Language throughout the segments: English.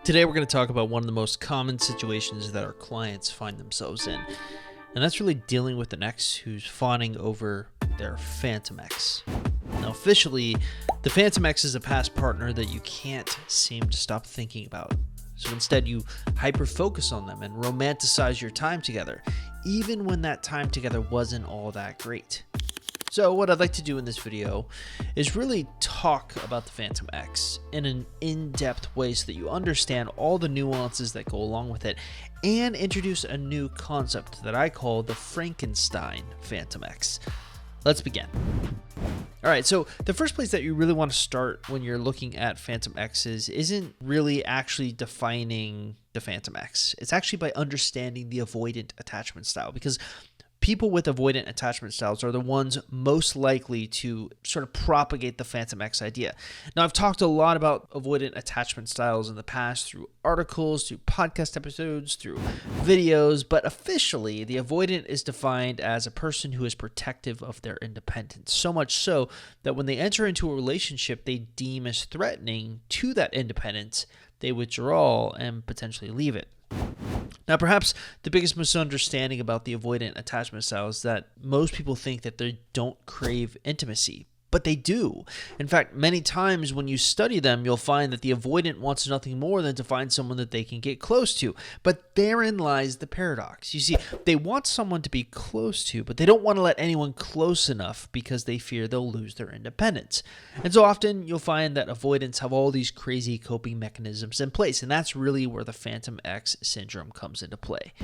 Today we're going to talk about one of the most common situations that our clients find themselves in, and that's really dealing with an ex who's fawning over their Phantom Ex. Now officially, the Phantom Ex is a past partner that you can't seem to stop thinking about. So instead you hyper-focus on them and romanticize your time together, even when that time together wasn't all that great. So what I'd like to do in this video is really talk about the Phantom Ex in an in-depth way so that you understand all the nuances that go along with it and introduce a new concept that I call the Frankenstein Phantom Ex. Let's begin. Alright, so the first place that you really want to start when you're looking at Phantom X's isn't really actually defining the Phantom Ex. It's actually by understanding the avoidant attachment style, because people with avoidant attachment styles are the ones most likely to sort of propagate the Phantom Ex idea. Now, I've talked a lot about avoidant attachment styles in the past through articles, through podcast episodes, through videos, but officially, the avoidant is defined as a person who is protective of their independence, so much so that when they enter into a relationship they deem as threatening to that independence, they withdraw and potentially leave it. Now, perhaps the biggest misunderstanding about the avoidant attachment style is that most people think that they don't crave intimacy, but they do. In fact, many times when you study them, you'll find that the avoidant wants nothing more than to find someone that they can get close to. But therein lies the paradox. You see, they want someone to be close to, but they don't want to let anyone close enough because they fear they'll lose their independence. And so often you'll find that avoidants have all these crazy coping mechanisms in place, and that's really where the Phantom Ex syndrome comes into play.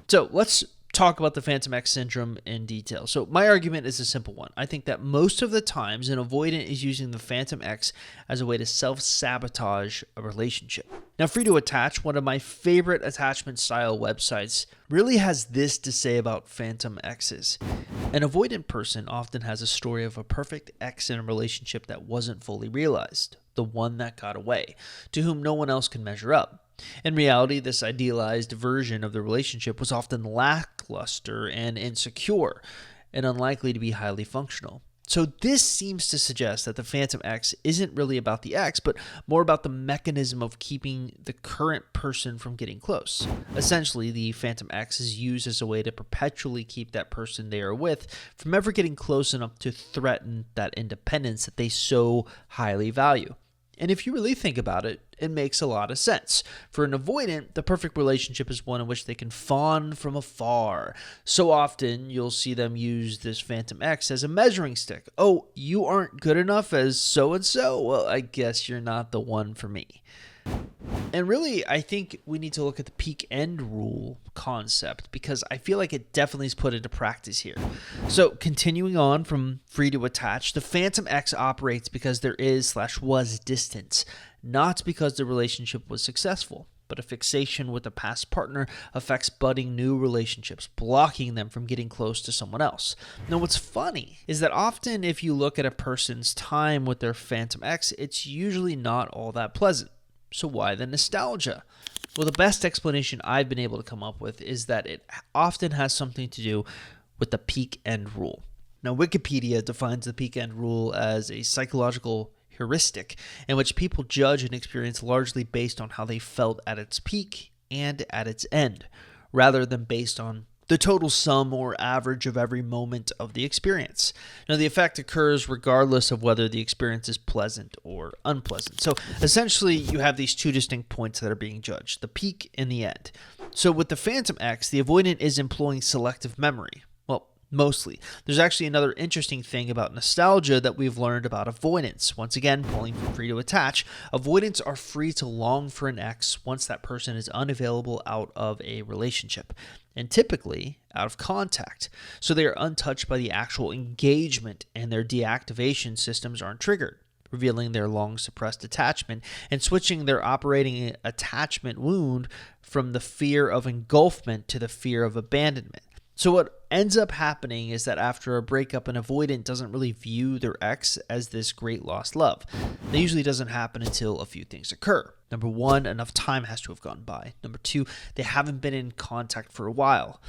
So let's talk about the Phantom Ex syndrome in detail. So my argument is a simple one. I think that most of the times an avoidant is using the Phantom Ex as a way to self-sabotage a relationship. Now, Free to Attach, one of my favorite attachment style websites, really has this to say about Phantom Exes. An avoidant person often has a story of a perfect ex in a relationship that wasn't fully realized, the one that got away, to whom no one else can measure up. In reality, this idealized version of the relationship was often lackluster and insecure, and unlikely to be highly functional. So this seems to suggest that the Phantom Ex isn't really about the ex, but more about the mechanism of keeping the current person from getting close. Essentially, the Phantom Ex is used as a way to perpetually keep that person they are with from ever getting close enough to threaten that independence that they so highly value. And if you really think about it, it makes a lot of sense. For an avoidant, the perfect relationship is one in which they can fawn from afar. So often, you'll see them use this Phantom Ex as a measuring stick. Oh, you aren't good enough as so-and-so? Well, I guess you're not the one for me. And really, I think we need to look at the peak end rule concept, because I feel like it definitely is put into practice here. So continuing on from Free to Attach, the Phantom Ex operates because there is/was distance, not because the relationship was successful, but a fixation with a past partner affects budding new relationships, blocking them from getting close to someone else. Now, what's funny is that often if you look at a person's time with their Phantom Ex, it's usually not all that pleasant. So why the nostalgia? Well, the best explanation I've been able to come up with is that it often has something to do with the peak end rule. Now, Wikipedia defines the peak end rule as a psychological heuristic in which people judge an experience largely based on how they felt at its peak and at its end, rather than based on the total sum or average of every moment of the experience. Now, the effect occurs regardless of whether the experience is pleasant or unpleasant. So essentially, you have these two distinct points that are being judged, the peak and the end. So with the Phantom Ex, the avoidant is employing selective memory. Well, mostly. There's actually another interesting thing about nostalgia that we've learned about avoidance. Once again, pulling from Free to Attach, avoidants are free to long for an ex once that person is unavailable out of a relationship, and typically out of contact. So they are untouched by the actual engagement, and their deactivation systems aren't triggered, revealing their long suppressed attachment and switching their operating attachment wound from the fear of engulfment to the fear of abandonment. So what ends up happening is that after a breakup, an avoidant doesn't really view their ex as this great lost love. That usually doesn't happen until a few things occur. Number one, enough time has to have gone by. Number two, they haven't been in contact for a while.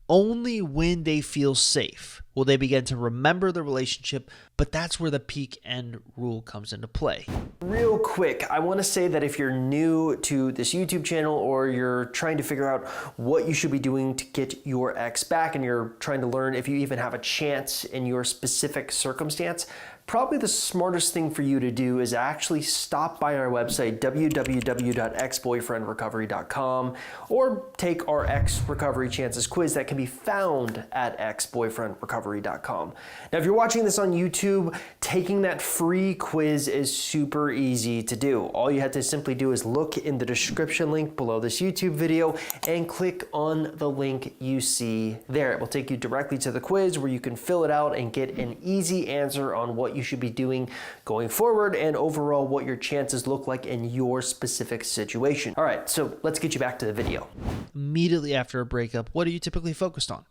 Only when they feel safe will they begin to remember the relationship, but that's where the peak end rule comes into play. Real quick, I want to say that if you're new to this YouTube channel or you're trying to figure out what you should be doing to get your ex back and you're trying to learn if you even have a chance in your specific circumstance, probably the smartest thing for you to do is actually stop by our website, www.exboyfriendrecovery.com, or take our Ex Recovery Chances quiz that can be found at exboyfriendrecovery.com. Now, if you're watching this on YouTube, taking that free quiz is super easy to do. All you have to simply do is look in the description link below this YouTube video and click on the link you see there. It will take you directly to the quiz where you can fill it out and get an easy answer on what you should be doing going forward and overall what your chances look like in your specific situation. All right, so let's get you back to the video. Immediately after a breakup, what are you typically focused on?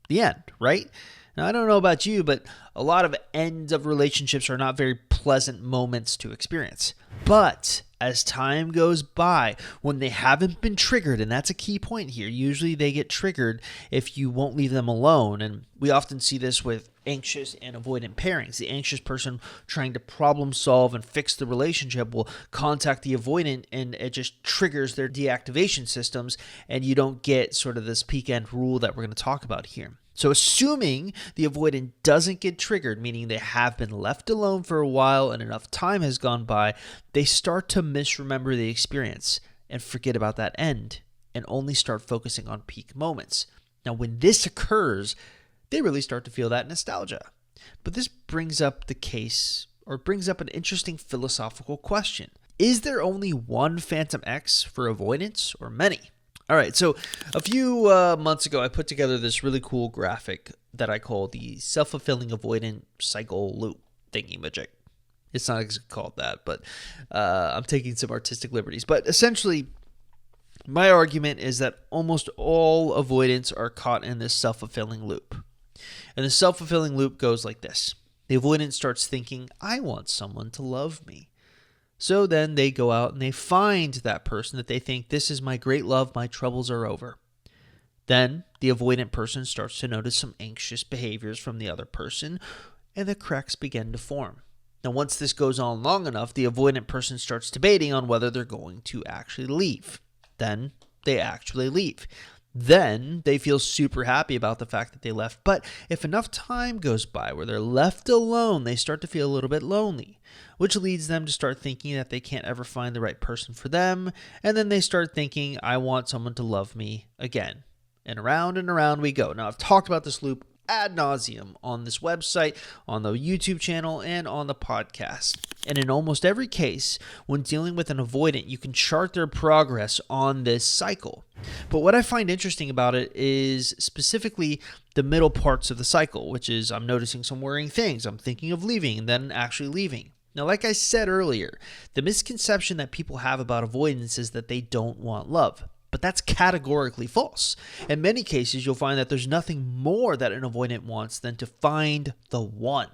The end, right? Now, I don't know about you, but a lot of ends of relationships are not very pleasant moments to experience. But as time goes by, when they haven't been triggered, and that's a key point here, usually they get triggered if you won't leave them alone. And we often see this with anxious and avoidant pairings. The anxious person trying to problem solve and fix the relationship will contact the avoidant, and it just triggers their deactivation systems, and you don't get sort of this peak end rule that we're going to talk about here. So assuming the avoidant doesn't get triggered, meaning they have been left alone for a while and enough time has gone by, they start to misremember the experience and forget about that end and only start focusing on peak moments. Now, when this occurs, they really start to feel that nostalgia. But this brings up the case, or brings up an interesting philosophical question. Is there only one Phantom Ex for avoidance or many? All right, so a few months ago, I put together this really cool graphic that I call the self-fulfilling avoidant cycle loop thingy-majig. It's not exactly called that, but I'm taking some artistic liberties. But essentially, my argument is that almost all avoidants are caught in this self-fulfilling loop. And the self-fulfilling loop goes like this. The avoidant starts thinking, I want someone to love me. So then they go out and they find that person that they think, this is my great love, my troubles are over. Then the avoidant person starts to notice some anxious behaviors from the other person, and the cracks begin to form. Now, once this goes on long enough, the avoidant person starts debating on whether they're going to actually leave. Then they actually leave. Then they feel super happy about the fact that they left. But if enough time goes by where they're left alone, they start to feel a little bit lonely, which leads them to start thinking that they can't ever find the right person for them. And then they start thinking, I want someone to love me again. And around we go. Now, I've talked about this loop ad nauseum on this website, on the YouTube channel, and on the podcast. And in almost every case, when dealing with an avoidant, you can chart their progress on this cycle. But what I find interesting about it is specifically the middle parts of the cycle, which is I'm noticing some worrying things, I'm thinking of leaving, and then actually leaving. Now, like I said earlier, the misconception that people have about avoidance is that they don't want love. But that's categorically false. In many cases, you'll find that there's nothing more that an avoidant wants than to find the one.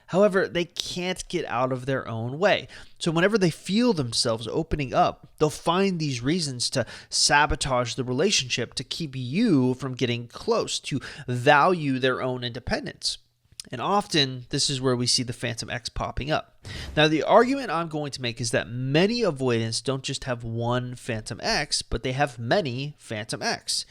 However, they can't get out of their own way. So whenever they feel themselves opening up, they'll find these reasons to sabotage the relationship to keep you from getting close, to value their own independence. And often, this is where we see the Phantom Ex popping up. Now, the argument I'm going to make is that many avoidants don't just have one Phantom Ex, but they have many Phantom Ex.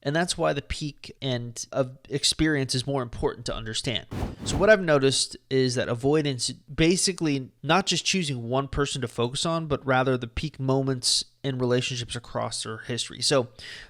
And that's why the peak end of experience is more important to understand. So what I've noticed is that avoidance basically not just choosing one person to focus on, but rather the peak moments in relationships across their history. So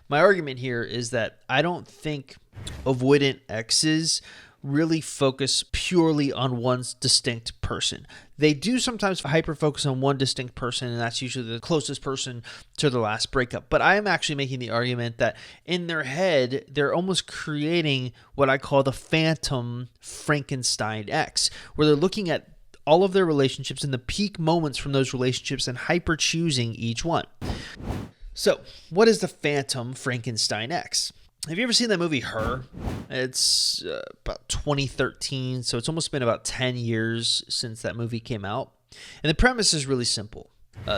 my argument here is that I don't think avoidant exes really focus purely on one distinct person. They do sometimes hyper-focus on one distinct person, and that's usually the closest person to their last breakup. But I am actually making the argument that in their head, they're almost creating what I call the Phantom Frankenstein X, where they're looking at all of their relationships and the peak moments from those relationships and hyper-choosing each one. So, what is the Phantom Frankenstein X? Have you ever seen that movie, Her? It's about 2013, so it's almost been about 10 years since that movie came out. And the premise is really simple.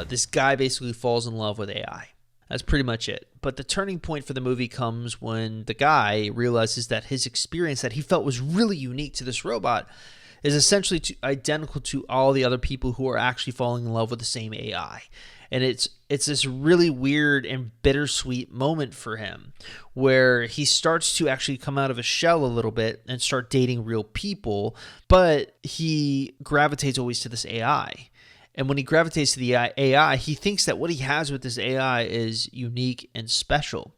This guy basically falls in love with AI. That's pretty much it. But the turning point for the movie comes when the guy realizes that his experience that he felt was really unique to this robot is essentially identical to all the other people who are actually falling in love with the same AI. And it's this really weird and bittersweet moment for him where he starts to actually come out of his shell a little bit and start dating real people, but he gravitates always to this AI. And when he gravitates to the AI, he thinks that what he has with this AI is unique and special.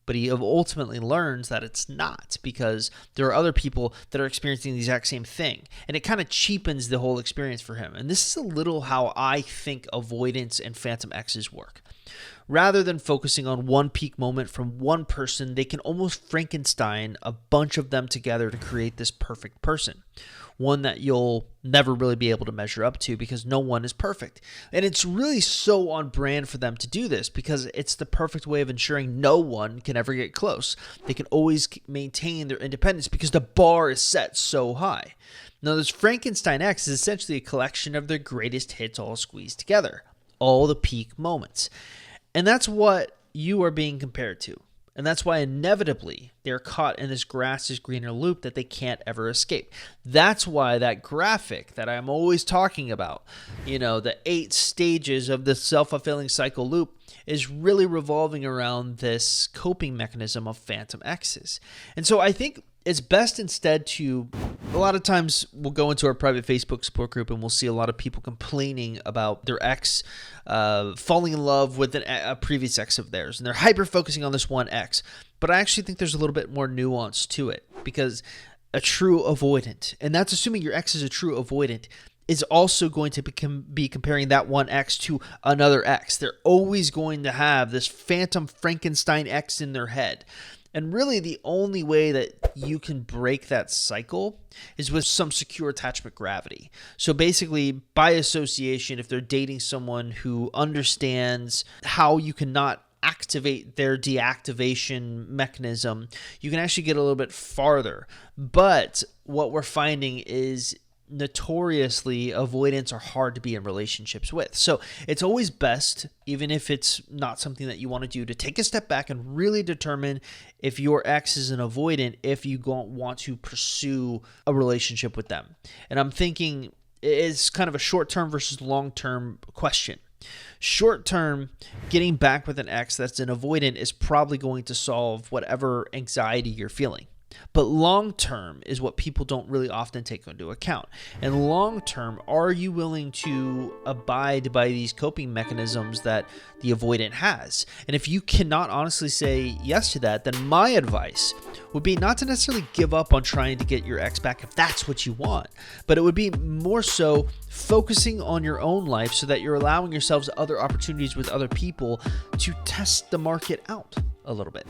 But he ultimately learns that it's not, because there are other people that are experiencing the exact same thing. And it kind of cheapens the whole experience for him. And this is a little how I think Avoidance and Phantom X's work. Rather than focusing on one peak moment from one person, they can almost Frankenstein a bunch of them together to create this perfect person. One that you'll never really be able to measure up to because no one is perfect. And it's really so on brand for them to do this because it's the perfect way of ensuring no one can ever get close. They can always maintain their independence because the bar is set so high. Now, this Frankenstein X is essentially a collection of their greatest hits all squeezed together, all the peak moments. And that's what you are being compared to. And that's why inevitably they're caught in this grass is greener loop that they can't ever escape. That's why that graphic that I'm always talking about, the 8 stages of the self-fulfilling cycle loop, is really revolving around this coping mechanism of Phantom X's. And so I think it's best instead to, a lot of times we'll go into our private Facebook support group and we'll see a lot of people complaining about their ex falling in love with a previous ex of theirs. And they're hyper-focusing on this one ex. But I actually think there's a little bit more nuance to it, because a true avoidant, and that's assuming your ex is a true avoidant, is also going to be comparing that one ex to another ex. They're always going to have this Phantom Frankenstein X in their head. And really the only way that you can break that cycle is with some secure attachment gravity. So basically, by association, if they're dating someone who understands how you cannot activate their deactivation mechanism, you can actually get a little bit farther. But what we're finding is notoriously avoidants are hard to be in relationships with. So it's always best, even if it's not something that you want to do, to take a step back and really determine if your ex is an avoidant, if you don't want to pursue a relationship with them. And I'm thinking it's kind of a short-term versus long-term question. Short-term, getting back with an ex that's an avoidant is probably going to solve whatever anxiety you're feeling. But long-term is what people don't really often take into account. And long-term, are you willing to abide by these coping mechanisms that the avoidant has? And if you cannot honestly say yes to that, then my advice would be not to necessarily give up on trying to get your ex back if that's what you want, but it would be more so focusing on your own life so that you're allowing yourselves other opportunities with other people to test the market out a little bit.